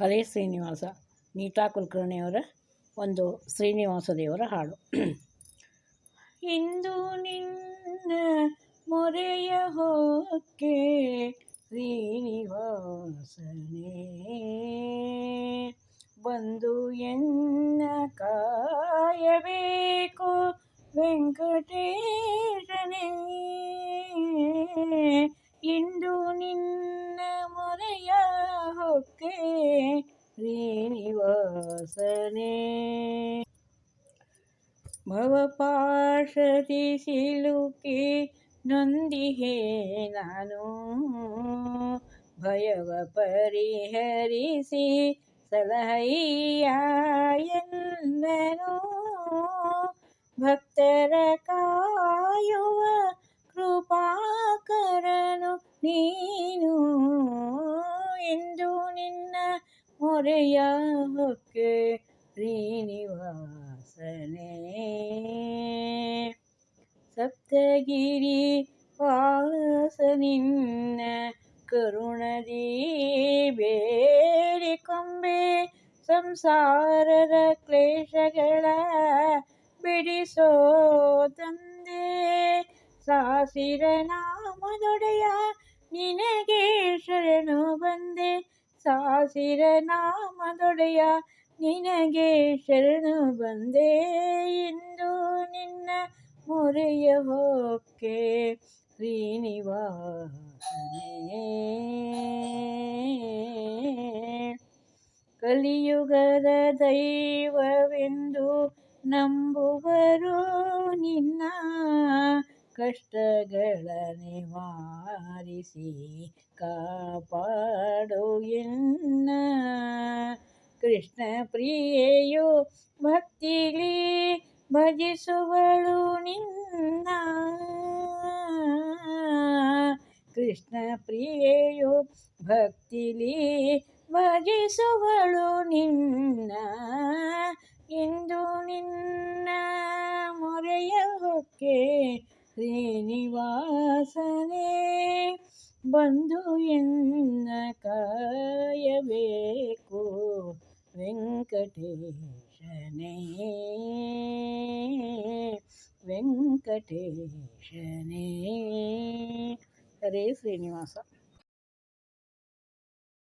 ಹರೇ ಶ್ರೀನಿವಾಸ. ನೀತಾ ಕುಲಕರ್ಣಿಯವರ ಒಂದು ಶ್ರೀನಿವಾಸ ದೇವರ ಹಾಡು. ಇಂದು ನಿನ್ನ ಮೊರೆಯ ಹೊಕ್ಕೆ ಶ್ರೀನಿವಾಸನೇ, ಬಂದು ಎನ್ನ ಕಾಯಬೇಕು ವೆಂಕಟೇಶನೇ. ಇಂದು ನಿನ್ನ ಮೊರೆಯ ಹೊಕ್ಕೆ ಶ್ರೀನಿವಾಸನೇ, ಭವಪಾಶದಿ ಸಿಲುಕಿ ನೊಂದಿಹೆ ನಾನು, ಭಯವ ಪರಿಹರಿಸಿ ಸಲಹಯ್ಯ ಎಂದನು. ಭಕ್ತರ ಕಾಯುವ ಕೃಪಾಕರನು ನೀನು, ಇಂದು ನಿನ್ನ ಮೊರೆಯ ಹೊಕ್ಕೆ ಶ್ರೀನಿವಾಸನೇ. ಸಪ್ತಗಿರಿ ವಾಸ ನಿನ್ನ ಕರುಣದಿ ಬೇಡಿಕೊಂಬೆ, ಸಂಸಾರದ ಕ್ಲೇಶಗಳ ಬಿಡಿಸೋ ತಂದೆ. ಸಾಸಿರ ನಾಮದೊಡೆಯ ನಿನಗೆ ಶರಣು ಬಂದೆ, ಸಾಸಿರ ನಾಮದೊಡೆಯ ನಿನಗೆ ಶರಣು ಬಂದೆ. ಇಂದು ನಿನ್ನ ಮೊರೆಯ ಹೊಕ್ಕೆ ಶ್ರೀನಿವಾಸನೇ. ಕಲಿಯುಗದ ದೈವವೆಂದು ನಂಬುವರು ನಿನ್ನ, ಕಷ್ಟಗಳ ನಿವಾರಿಸಿ ಕಾಪಾಡು ಎನ್ನ. ಕೃಷ್ಣ ಪ್ರಿಯೆಯು ಭಕ್ತಿಲಿ ಭಜಿಸುವಳು ನಿನ್ನ, ಕೃಷ್ಣ ಪ್ರಿಯೆಯು ಭಕ್ತಿಲಿ ಭಜಿಸುವಳು ನಿನ್ನ. ಇಂದು ನಿನ್ನ ಮೊರೆಯ ಹೊಕ್ಕೆ ಶ್ರೀನಿವಾಸನೇ, ಬಂದು ಎನ್ನ ಕಾಯಬೇಕು ವೆಂಕಟೇಶನೇ, ವೆಂಕಟೇಶನೇ. ಹರೇ ಶ್ರೀನಿವಾಸ.